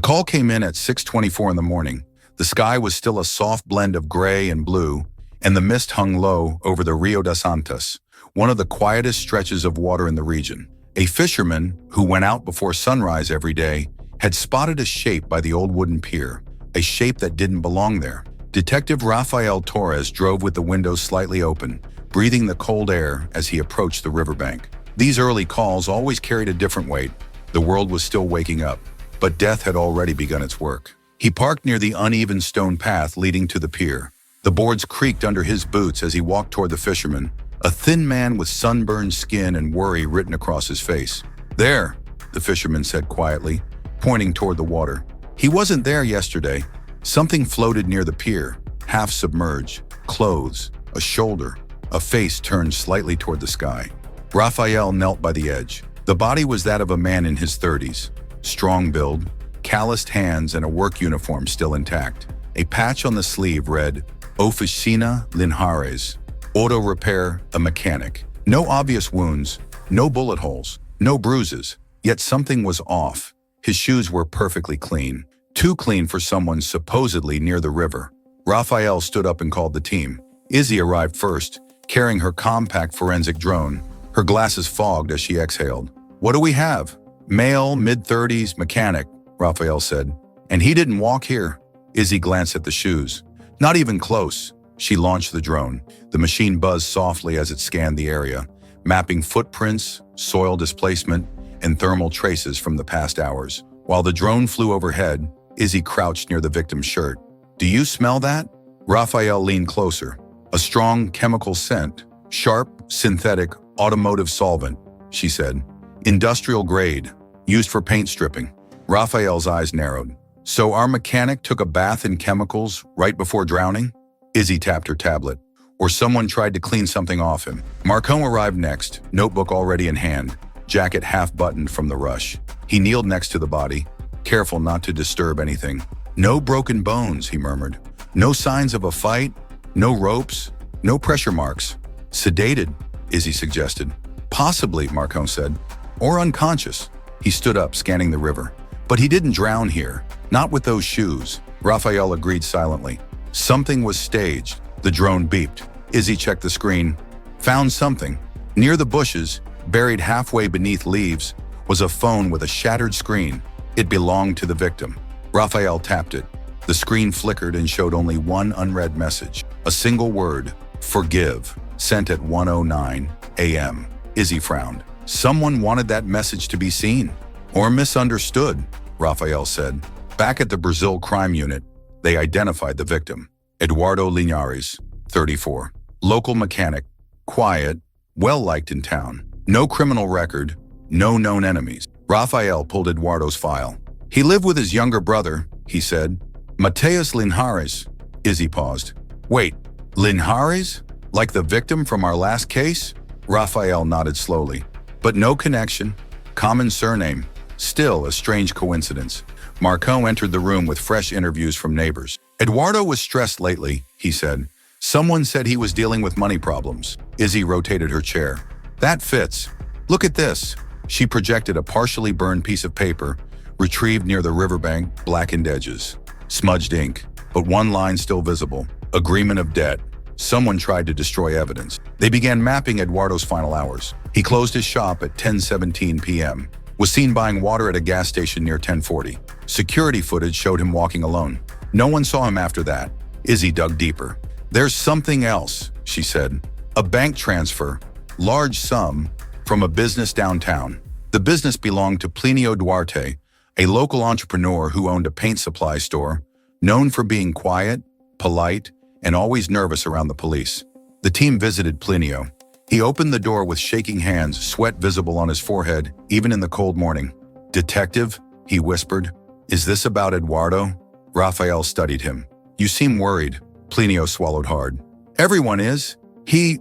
call came in at 6:24 in the morning. The sky was still a soft blend of gray and blue, and the mist hung low over the Rio das Antas, one of the quietest stretches of water in the region. A fisherman, who went out before sunrise every day, had spotted a shape by the old wooden pier, a shape that didn't belong there. Detective Rafael Torres drove with the windows slightly open, breathing the cold air as he approached the riverbank. These early calls always carried a different weight. The world was still waking up, but death had already begun its work. He parked near the uneven stone path leading to the pier. The boards creaked under his boots as he walked toward the fisherman, a thin man with sunburned skin and worry written across his face. "There," the fisherman said quietly, pointing toward the water. He wasn't there yesterday. Something floated near the pier, half submerged, clothes, a shoulder, a face turned slightly toward the sky. Rafael knelt by the edge. The body was that of a man in his 30s, strong build, calloused hands and a work uniform still intact. A patch on the sleeve read, "Oficina Linhares, Auto Repair, a mechanic." No obvious wounds, no bullet holes, no bruises, yet something was off. His shoes were perfectly clean, too clean for someone supposedly near the river. Rafael stood up and called the team. Izzy arrived first, carrying her compact forensic drone. Her glasses fogged as she exhaled. "What do we have?" "Male, mid-30s, mechanic," Rafael said. "And he didn't walk here." Izzy glanced at the shoes. "Not even close." She launched the drone. The machine buzzed softly as it scanned the area, mapping footprints, soil displacement, and thermal traces from the past hours. While the drone flew overhead, Izzy crouched near the victim's shirt. "Do you smell that?" Rafael leaned closer. "A strong chemical scent. Sharp, synthetic, automotive solvent," she said. "Industrial grade, used for paint stripping." Rafael's eyes narrowed. "So our mechanic took a bath in chemicals right before drowning?" Izzy tapped her tablet. "Or someone tried to clean something off him." Marcon arrived next, notebook already in hand, jacket half-buttoned from the rush. He kneeled next to the body, careful not to disturb anything. "No broken bones," he murmured. "No signs of a fight, no ropes, no pressure marks." "Sedated," Izzy suggested. "Possibly," Marcon said. "Or unconscious." He stood up, scanning the river. "But he didn't drown here. Not with those shoes." Rafael agreed silently. Something was staged. The drone beeped. Izzy checked the screen. "Found something." Near the bushes, buried halfway beneath leaves, was a phone with a shattered screen. It belonged to the victim. Rafael tapped it. The screen flickered and showed only one unread message. A single word, "Forgive," sent at 1:09 a.m. Izzy frowned. Someone wanted that message to be seen. Or misunderstood, Rafael said. Back at the Brazil crime unit, they identified the victim. Eduardo Linhares, 34. Local mechanic, quiet, well-liked in town. No criminal record, no known enemies. Rafael pulled Eduardo's file. He lived with his younger brother, he said. Mateus Linhares. Izzy paused. Wait, Linhares? Like the victim from our last case? Rafael nodded slowly. But no connection. Common surname. Still a strange coincidence. Marcon entered the room with fresh interviews from neighbors. Eduardo was stressed lately, he said. Someone said he was dealing with money problems. Izzy rotated her chair. That fits. Look at this. She projected a partially burned piece of paper, retrieved near the riverbank, blackened edges. Smudged ink, but one line still visible. Agreement of debt. Someone tried to destroy evidence. They began mapping Eduardo's final hours. He closed his shop at 10:17 p.m. Was seen buying water at a gas station near 10:40. Security footage showed him walking alone. No one saw him after that. Izzy dug deeper. There's something else, she said. A bank transfer, large sum, from a business downtown. The business belonged to Plinio Duarte, a local entrepreneur who owned a paint supply store, known for being quiet, polite, and always nervous around the police. The team visited Plinio. He opened the door with shaking hands, sweat visible on his forehead, even in the cold morning. Detective, he whispered, is this about Eduardo? Rafael studied him. You seem worried. Plinio swallowed hard. Everyone is. He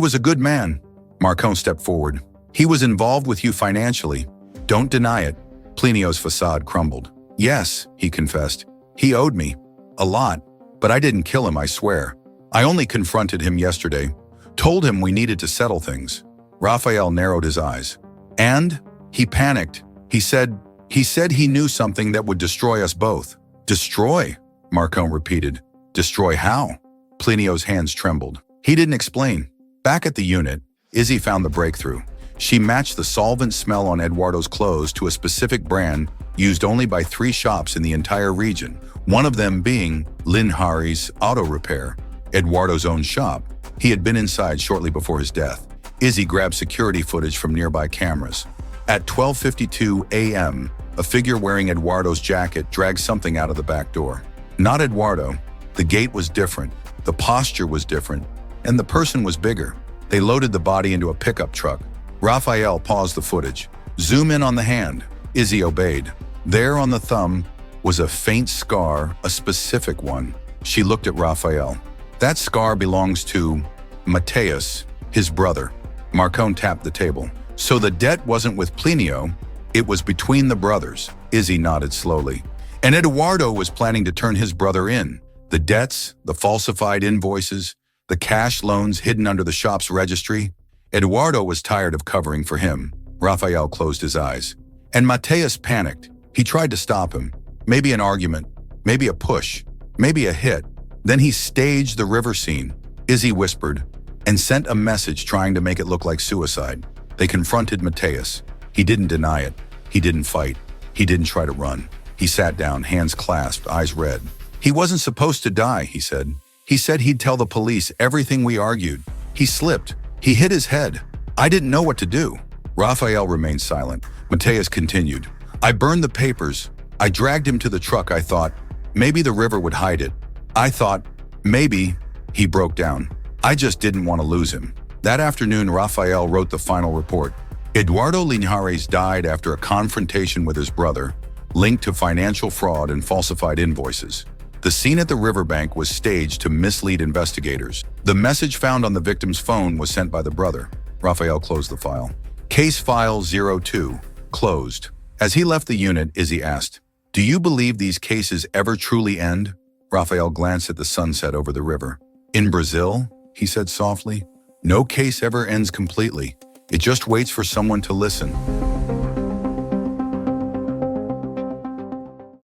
was a good man. Marcon stepped forward. He was involved with you financially. Don't deny it. Plinio's facade crumbled. Yes, he confessed. He owed me. A lot. But I didn't kill him, I swear. I only confronted him yesterday. Told him we needed to settle things. Rafael narrowed his eyes. And? He panicked. He said He said he knew something that would destroy us both. Destroy? Marcone repeated. Destroy how? Plinio's hands trembled. He didn't explain. Back at the unit, Izzy found the breakthrough. She matched the solvent smell on Eduardo's clothes to a specific brand used only by 3 shops in the entire region, one of them being Linhari's Auto Repair, Eduardo's own shop. He had been inside shortly before his death. Izzy grabbed security footage from nearby cameras. At 12:52 a.m., a figure wearing Eduardo's jacket dragged something out of the back door. Not Eduardo. The gait was different, the posture was different, and the person was bigger. They loaded the body into a pickup truck. Rafael paused the footage. Zoom in on the hand. Izzy obeyed. There on the thumb was a faint scar, a specific one. She looked at Rafael. That scar belongs to Mateus, his brother. Marcone tapped the table. So the debt wasn't with Plinio, it was between the brothers. Izzy nodded slowly. And Eduardo was planning to turn his brother in. The debts, the falsified invoices, the cash loans hidden under the shop's registry. Eduardo was tired of covering for him. Rafael closed his eyes. And Mateus panicked. He tried to stop him. Maybe an argument, maybe a push, maybe a hit. Then he staged the river scene, Izzy whispered, and sent a message trying to make it look like suicide. They confronted Mateus. He didn't deny it. He didn't fight. He didn't try to run. He sat down, hands clasped, eyes red. He wasn't supposed to die, he said. He said he'd tell the police everything we argued. He slipped. He hit his head. I didn't know what to do. Rafael remained silent. Mateus continued. I burned the papers. I dragged him to the truck. I thought, maybe the river would hide it. I thought, maybe. He broke down. I just didn't want to lose him. That afternoon, Rafael wrote the final report. Eduardo Linhares died after a confrontation with his brother, linked to financial fraud and falsified invoices. The scene at the riverbank was staged to mislead investigators. The message found on the victim's phone was sent by the brother. Rafael closed the file. Case file 02, closed. As he left the unit, Izzy asked, do you believe these cases ever truly end? Rafael glanced at the sunset over the river. In Brazil, he said softly, no case ever ends completely. It just waits for someone to listen.